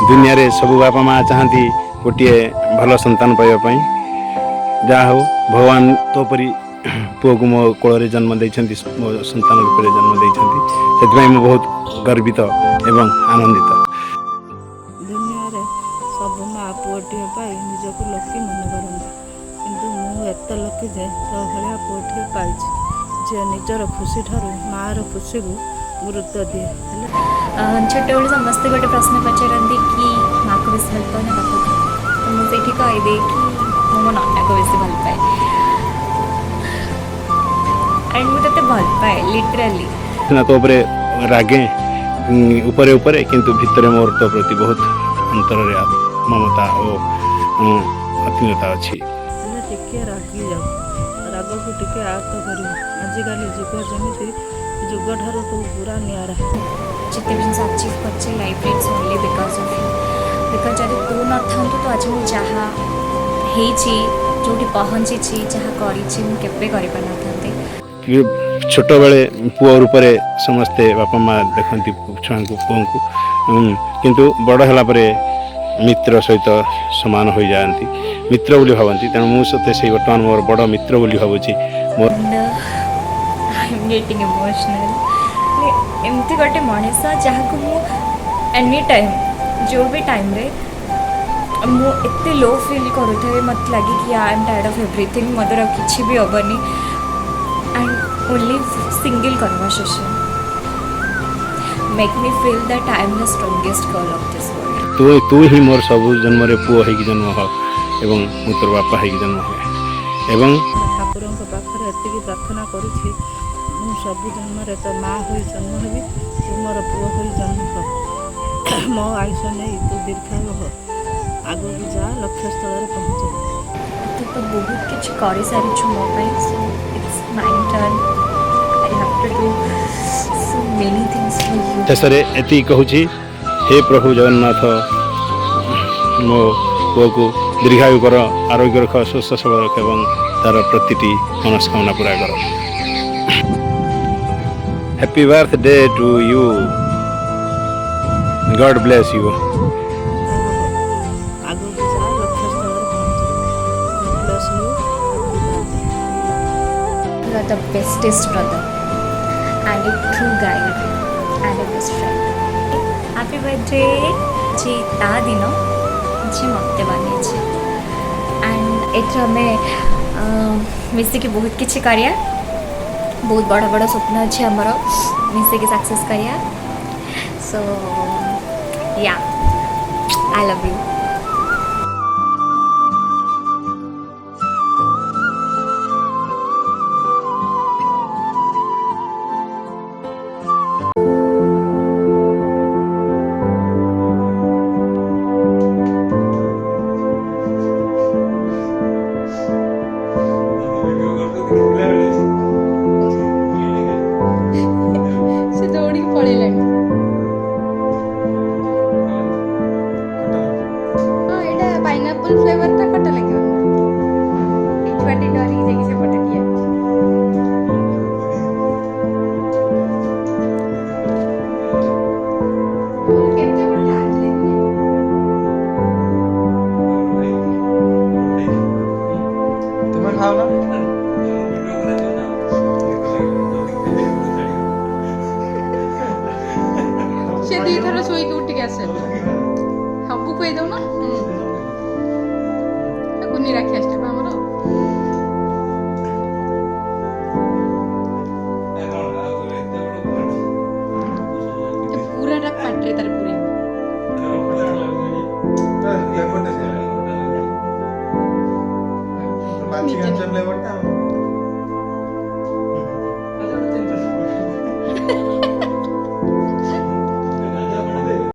दुनिया रे सब बापा माँ चाहती गोटे भल संतान पाइबापी जहा हो भगवान तो परी पुओ को मो कोल जन्म देते मो संतान रूप में जन्म देते से बहुत गर्वित एवं आनंदित। दुनिया रे सब माँ पुओटे निजक लकी मन करती किंतु मु एत लकी जे तो भाया पुओटे पाई जे निजर खुशी ठारू माँ खुशी को गुरुत्व दिए। छोटे बेलू समस्ते गोटे प्रश्न पचारती कि माँ को बेस भल पाए ना बापा को, तो मुझे कहीदे कि मो नना को बेस भल पाए एंड मुझे भल पाए लिटराली ना तो रागे उपरे उपरे किंतु भितर मोर तो प्रति बहुत अंतर ममता और आत्मीयता अच्छी। टिके रागी जाओ राग को टिके आयत्त कर आजिकल जुग जमी जुग ठार तो पूरा निरा जिते भी अचीव कर life it's only because of you because जब तू न था तो आज मुझे जहाँ जो पहुँची जहाँ कर छोट बेले पुओ रूप समस्ते बापा माँ देखती छुआ को पुओं को किंतु बड़ है मित्र सहित सामान हो जाती मित्र बोली भावती तेणु मुझे से बर्तमान मोर बड़ मित्र बोली भावुची गेटिंग इमोशनल एमती गोटे मनीष जहाँ को मु एनी टाइम जो भी टाइम रे मुझे लो फिल करूँ मत लगे कि I am tired of everything मत किसी भी हेनी and only single conversation make me feel that I am the strongest girl of this world. तू ही मोर सब जन्म पुओ हो जन्म हो एवं मु तोर बापा हो जन्म हो एवं ठाकुर पाखे एति प्रार्थना करुँच सब जन्म तो माँ हो जन्म हेबी तू मोर पुओ हो जन्म हो मो आयुष नहीं तू दीर्घायु हो आग को जा लक्ष्य स्थल पहुँच तू तो बहुत कुछ कर सारी मो so it's my turn I have to do so many things for you. शेष एति कहूँ हे प्रभु जगन्नाथ मो पुओ को दीर्घायु कर आरोग्य रख स्वस्थ सबल रख एवं तार प्रतिटी मनस्कामना पूरा कर। Happy birthday to you God bless you. आग को जा लक्ष्य स्थल पहुँच bless you. You are the bestest brother and a true guide and a best friend. Happy birthday जी ता दिन जी मत बनी एंड एमें मिसिक बहुत किसी करिया बहुत बड़ा बड़ा स्वप्न अच्छे आमर मिसिक सक्सेस करिया सो या आई लव यू। से दौड़ी पड़ेलानी हाँ यहाँ पाइनापल फ्लेवर टा खट्टा लगे छुआटे डरी जाकि से पटे दिया केते बड़ा आजले तुम्हें खाओ ना से दी थर सोई के उठ के आसे हब्बू को दो ना कुनी राखी आस्ते हमरो पूरा टा पाटरे तार पूरी फ्लेवर